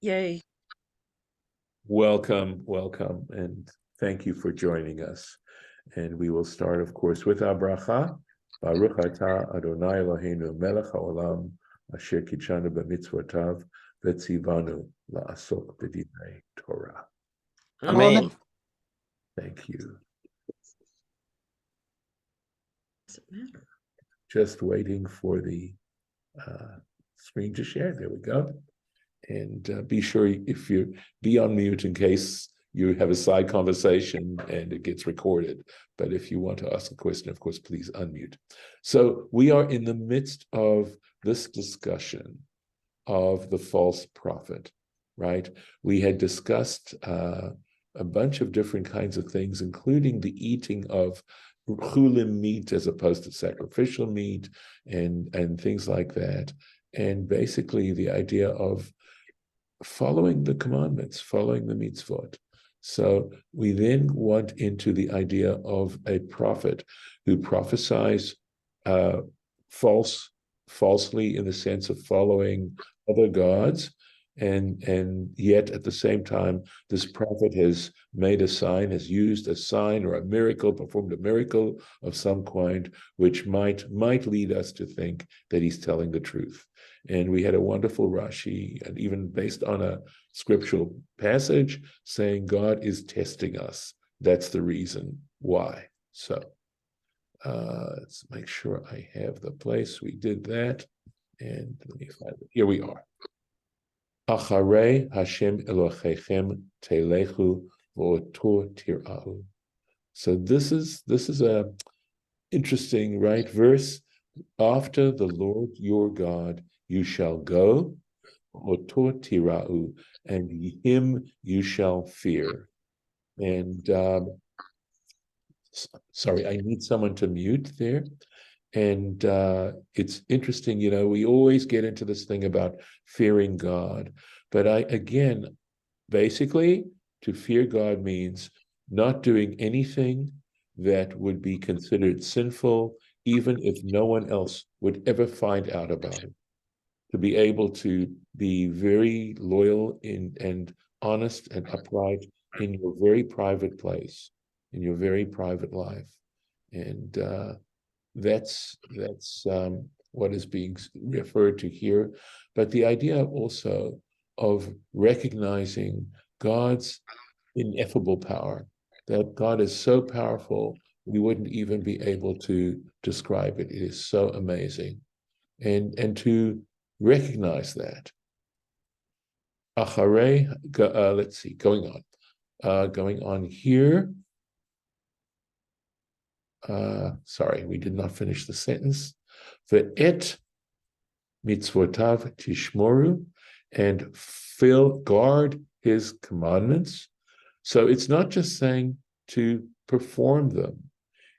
Yay. Welcome, and thank you for joining us. And we will start, of course, with our bracha. Baruch atah Adonai Eloheinu melech haolam asher kitshanu b'mitzvotav v'tzivanu la'asok b'dinei Torah. Amen. Thank you. Does it matter? Just waiting for the screen to share. There we go. And be sure if you be on mute in case you have a side conversation and it gets recorded. But if you want to ask a question, of course, please unmute. So we are in the midst of this discussion of the false prophet, right? We had discussed a bunch of different kinds of things, including the eating of chulim meat as opposed to sacrificial meat and things like that. And basically the idea of following the commandments, following the mitzvot. So we then went into the idea of a prophet who prophesies falsely in the sense of following other gods, and yet at the same time, this prophet has made a sign, has used a sign or a miracle, performed a miracle of some kind, which might lead us to think that he's telling the truth. And we had a wonderful Rashi, and even based on a scriptural passage, saying God is testing us. That's the reason why. So let's make sure I have the place. We did that. And let me find it. Here we are. Acharei Hashem Elohechem telechu v'oto tira'u. So this is a interesting, right, verse. After the Lord your God you shall go, oto tira'u, and him you shall fear. And sorry, I need someone to mute there. And it's interesting, we always get into this thing about fearing God. But basically, to fear God means not doing anything that would be considered sinful, even if no one else would ever find out about it. To be able to be very loyal and honest and upright in your very private place, in your very private life. And that's what is being referred to here. But the idea also of recognizing God's ineffable power, that God is so powerful, we wouldn't even be able to describe it. It is so amazing. And to recognize that. Acharei, let's see, going on here. Sorry, we did not finish the sentence. Ve'et mitzvotav tishmoru, and guard his commandments. So it's not just saying to perform them,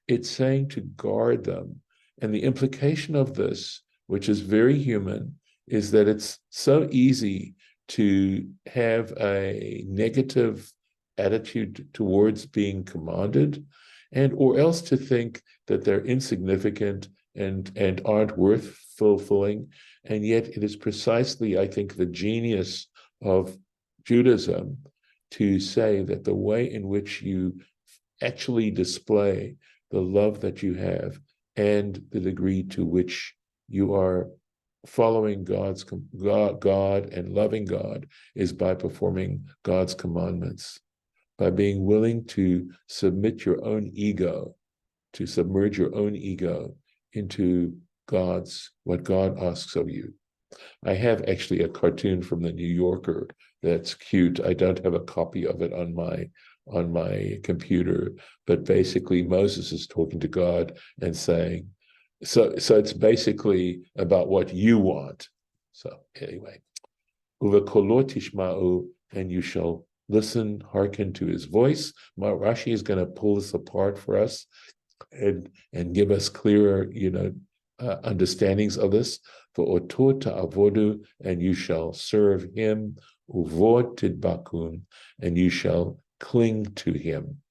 it's saying to guard them. And the implication of this, which is very human, is that it's so easy to have a negative attitude towards being commanded, or else to think that they're insignificant and aren't worth fulfilling. And yet it is precisely, I think, the genius of Judaism to say that the way in which you actually display the love that you have and the degree to which you are following God and loving God is by performing God's commandments, by being willing to submit your own ego, to submerge your own ego into what God asks of you. I have actually a cartoon from the New Yorker that's cute. I don't have a copy of it on my computer, but basically Moses is talking to God and saying, so it's basically about what you want. So anyway, Uvekolo tishma'u, and you shall listen, hearken to his voice. Rashi is going to pull this apart for us and give us clearer, understandings of this. For oto ta'avodu, and you shall serve him. Uvot tidbakun, and you shall cling to him.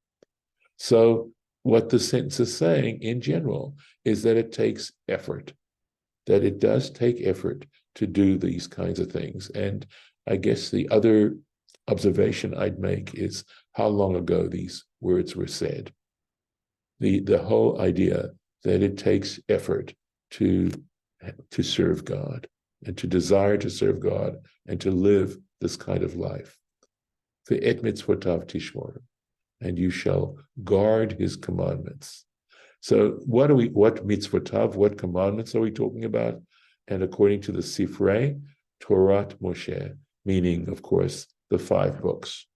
So what the sentence is saying in general is that it takes effort, that it does take effort to do these kinds of things. And I guess the other observation I'd make is how long ago these words were said. The whole idea that it takes effort to serve God and to desire to serve God and to live this kind of life. Ve'et mitzvotav tishmor, and you shall guard his commandments. So what mitzvotav, what commandments are we talking about? And according to the Sifrei, Torat Moshe, meaning, of course, the 5 books.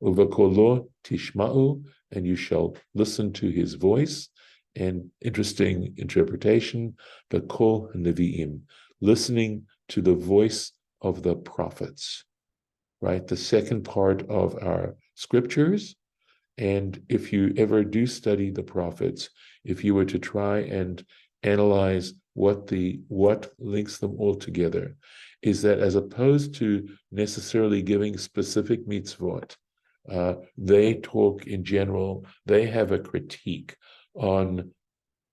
Uvakolo tishma'u, and you shall listen to his voice. And interesting interpretation, the kol nevi'im, listening to the voice of the prophets, right? The second part of our scriptures. And if you ever do study the prophets, if you were to try and analyze what links them all together, is that as opposed to necessarily giving specific mitzvot, they talk in general, they have a critique on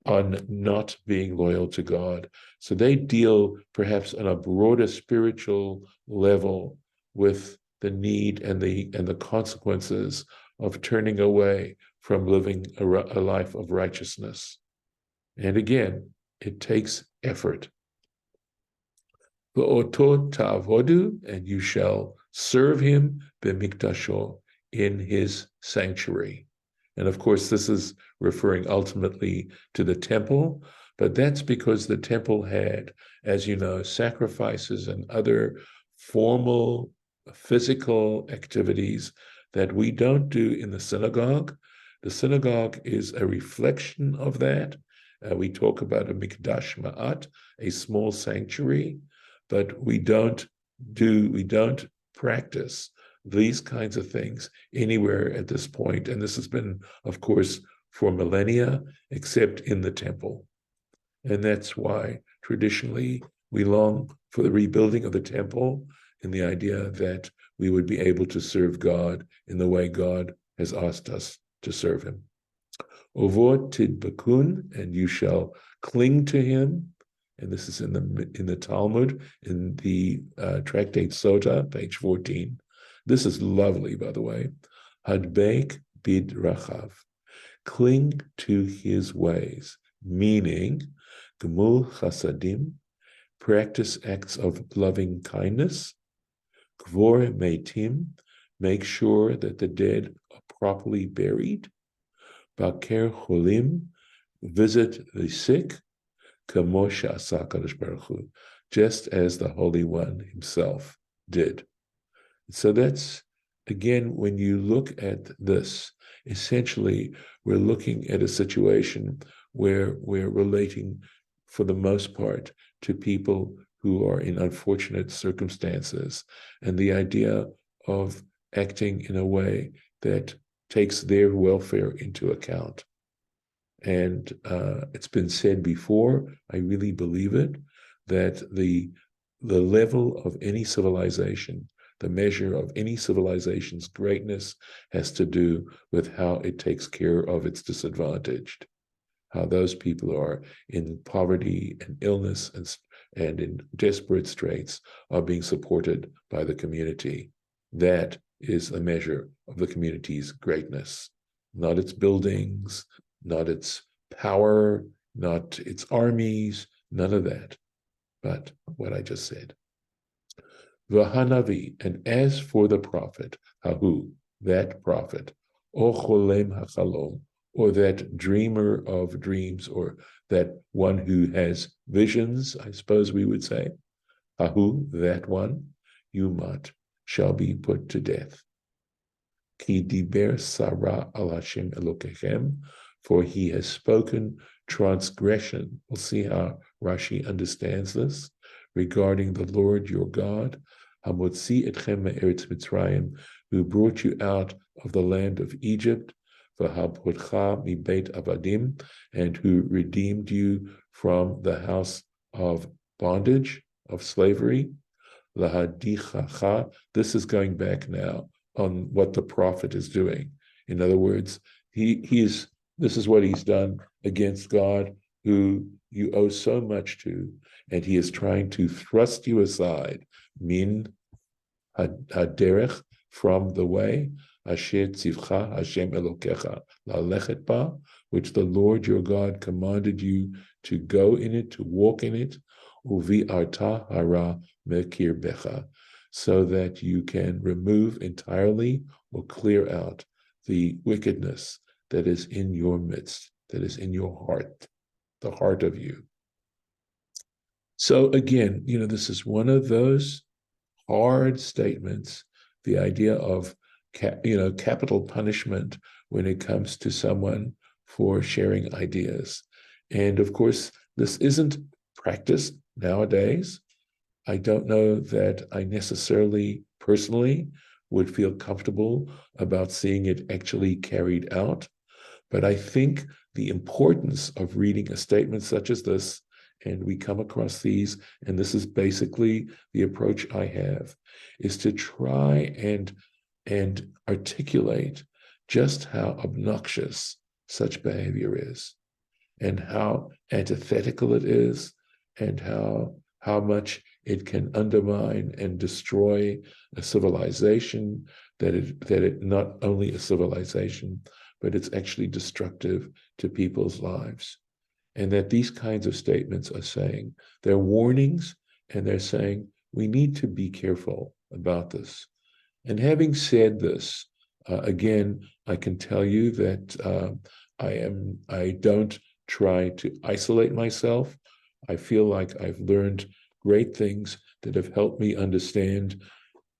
not being loyal to God. So they deal perhaps on a broader spiritual level with the need and the consequences of turning away from living a life of righteousness. And again, it takes effort. V'oto ta'avodu, and you shall serve him b'mikdasho, in his sanctuary. And of course, this is referring ultimately to the temple, but that's because the temple had, as you know, sacrifices and other formal physical activities that we don't do in the synagogue. The synagogue is a reflection of that. We talk about a mikdash ma'at, a small sanctuary, but we don't practice these kinds of things anywhere at this point. And this has been, of course, for millennia, except in the temple. And that's why traditionally we long for the rebuilding of the temple and the idea that we would be able to serve God in the way God has asked us to serve him. Ovot tidbakun, and you shall cling to him. And this is in the Talmud, in the tractate Sota, page 14. This is lovely, by the way. Hadbeik bid rachav, cling to his ways, meaning gemul chasadim, practice acts of loving kindness. Kvor meitim, make sure that the dead are properly buried. Baker cholim, visit the sick. Kamo she'asa HaKadosh Baruch Hu, just as the Holy One himself did. So that's, again, when you look at this, essentially, we're looking at a situation where we're relating, for the most part, to people who are in unfortunate circumstances, and the idea of acting in a way that takes their welfare into account. And it's been said before, I really believe it, that the level of any civilization, the measure of any civilization's greatness, has to do with how it takes care of its disadvantaged, how those people are in poverty and illness and in desperate straits are being supported by the community. That is a measure of the community's greatness, not its buildings, not its power, not its armies, none of that, but what I just said. V'hanavi, and as for the prophet, hahu, that prophet, o cholem hachalom, or that dreamer of dreams, or that one who has visions, I suppose we would say, hahu, that one, yumat, shall be put to death. Ki diber sarah al Hashem Elokechem, for he has spoken transgression. We'll see how Rashi understands this, regarding the Lord your God, Hamotzi etchem me'eretz Mitzrayim, who brought you out of the land of Egypt, v'habotcha mibeit avadim, and who redeemed you from the house of bondage, of slavery. Lahadichacha, this is going back now on what the prophet is doing. In other words, this is what he's done against God, who you owe so much to, and he is trying to thrust you aside, min haderech, from the way, asher tzivcha Hashem Elokecha lalechet ba, which the Lord your God commanded you to go in it, to walk in it, uvi'arta hara mekir becha, so that you can remove entirely or clear out the wickedness that is in your midst, that is in your heart, the heart of you. So again, this is one of those hard statements, the idea of capital punishment when it comes to someone for sharing ideas. And of course, this isn't practiced nowadays. I don't know that I necessarily, personally, would feel comfortable about seeing it actually carried out. But I think the importance of reading a statement such as this, and we come across these, and this is basically the approach I have, is to try and articulate just how obnoxious such behavior is, and how antithetical it is, and how much it can undermine and destroy a civilization, that it not only a civilization, but it's actually destructive to people's lives. And that these kinds of statements are saying, they're warnings, and they're saying, we need to be careful about this. And having said this, again, I can tell you that I don't try to isolate myself. I feel like I've learned great things that have helped me understand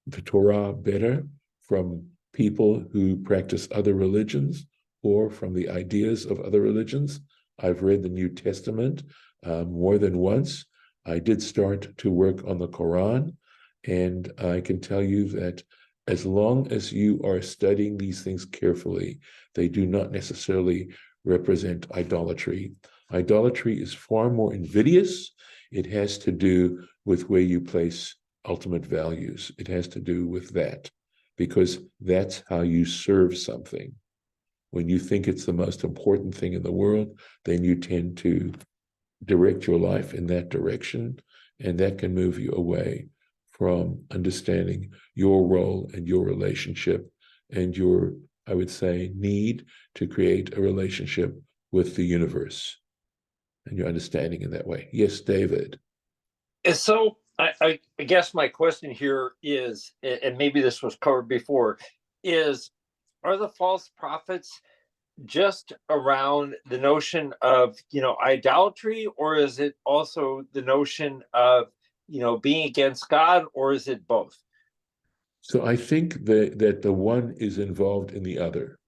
the Torah better from people who practice other religions or from the ideas of other religions. I've read the New Testament more than once. I did start to work on the Quran, and I can tell you that as long as you are studying these things carefully, they do not necessarily represent idolatry. Idolatry is far more invidious. It has to do with where you place ultimate values. It has to do with that, because that's how you serve something. When you think it's the most important thing in the world, then you tend to direct your life in that direction, and that can move you away from understanding your role and your relationship and your, I would say, need to create a relationship with the universe, and your understanding in that way. Yes, David. And so I guess my question here is, and maybe this was covered before, is, are the false prophets just around the notion of, idolatry, or is it also the notion of, being against God, or is it both? So I think that the one is involved in the other,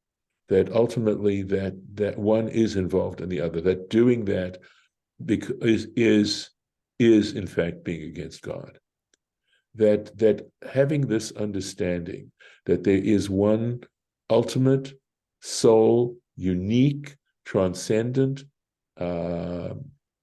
that ultimately that one is involved in the other, that doing that is in fact being against God. That having this understanding that there is one ultimate, sole, unique, transcendent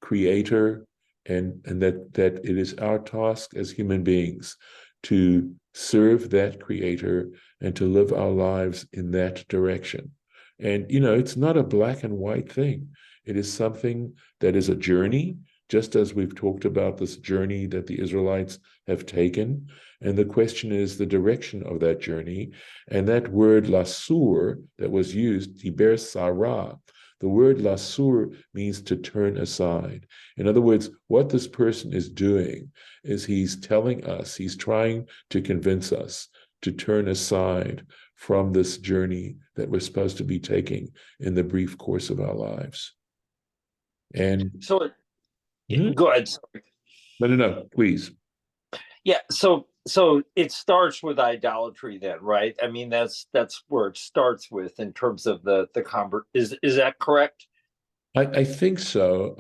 creator, and that it is our task as human beings to serve that creator and to live our lives in that direction. And it's not a black and white thing. It is something that is a journey, just as we've talked about this journey that the Israelites have taken. And the question is the direction of that journey. And that word lasur that was used, diber sarah, the word lasur means to turn aside. In other words, what this person is doing is he's telling us, he's trying to convince us to turn aside from this journey that we're supposed to be taking in the brief course of our lives. And so go ahead. Sorry. No, please. Yeah. So it starts with idolatry then, right? I mean, that's where it starts with in terms of the convert. Is that correct? I think so.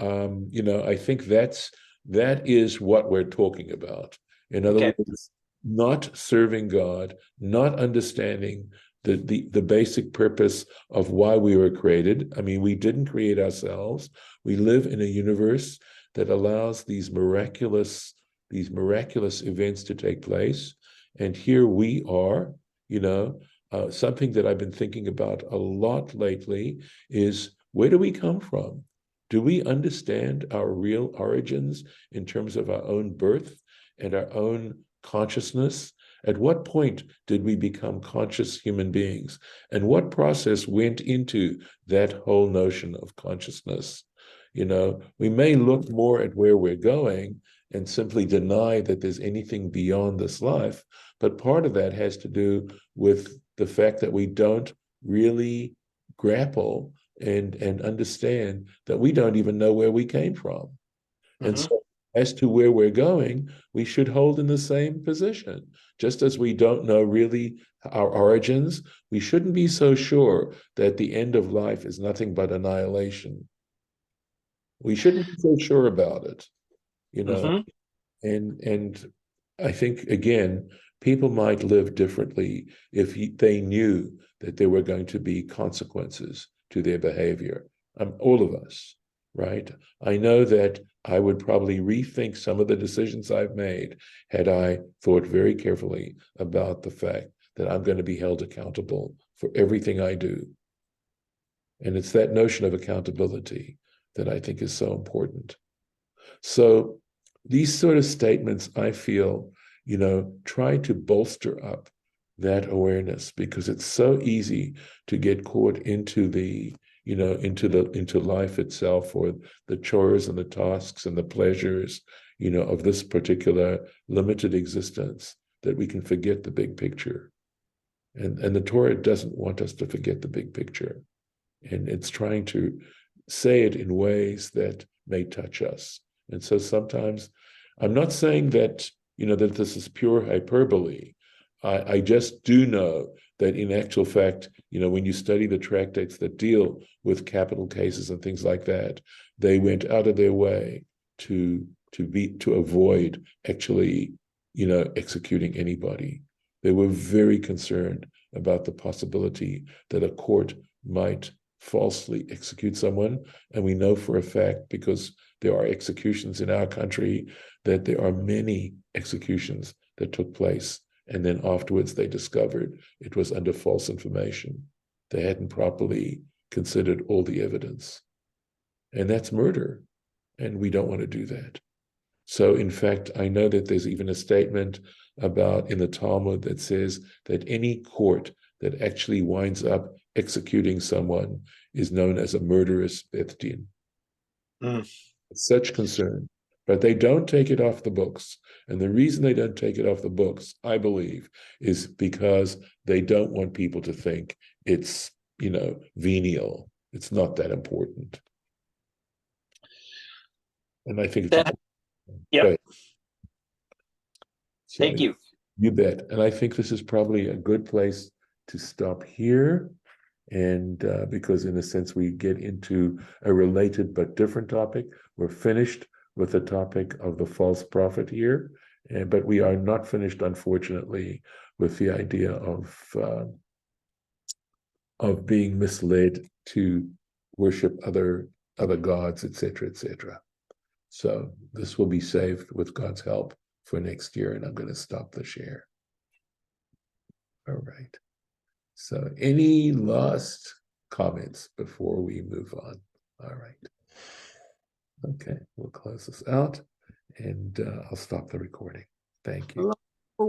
I think that is what we're talking about. In other words, not serving God, not understanding the basic purpose of why we were created. I mean, we didn't create ourselves. We live in a universe that allows these miraculous events to take place. And here we are, something that I've been thinking about a lot lately is, where do we come from? Do we understand our real origins in terms of our own birth and our own consciousness? At what point did we become conscious human beings? And what process went into that whole notion of consciousness? We may look more at where we're going and simply deny that there's anything beyond this life, but part of that has to do with the fact that we don't really grapple and understand that we don't even know where we came from. And so as to where we're going, we should hold in the same position. Just as we don't know really our origins, we shouldn't be so sure that the end of life is nothing but annihilation. We shouldn't be so sure about it, And I think, again, people might live differently if they knew that there were going to be consequences to their behavior. All of us, right? I know that I would probably rethink some of the decisions I've made had I thought very carefully about the fact that I'm going to be held accountable for everything I do. And it's that notion of accountability that I think is so important. So these sort of statements, I feel, try to bolster up that awareness, because it's so easy to get caught into the, into life itself, or the chores and the tasks and the pleasures, of this particular limited existence, that we can forget the big picture. And the Torah doesn't want us to forget the big picture. And it's trying to say it in ways that may touch us. And so sometimes, I'm not saying that, that this is pure hyperbole. I just do know that in actual fact, when you study the tractates that deal with capital cases and things like that, they went out of their way to avoid actually, executing anybody. They were very concerned about the possibility that a court might falsely execute someone. And we know for a fact, because there are executions in our country, that there are many executions that took place, and then afterwards they discovered it was under false information. They hadn't properly considered all the evidence. And that's murder, and we don't want to do that. So in fact, I know that there's even a statement about in the Talmud that says that any court that actually winds up executing someone is known as a murderous Beth Din. Such concern. But they don't take it off the books. And the reason they don't take it off the books, I believe, is because they don't want people to think it's, venial. It's not that important. And I think it's Yep. So, thank you. You bet. And I think this is probably a good place to stop here. And because in a sense, we get into a related but different topic. We're finished with the topic of the false prophet here, but we are not finished, unfortunately, with the idea of being misled to worship other gods, etc., etc. So this will be saved with God's help for next year, and I'm going to stop the share. All right. So any last comments before we move on? All right. Okay, we'll close this out, and I'll stop the recording. Thank you.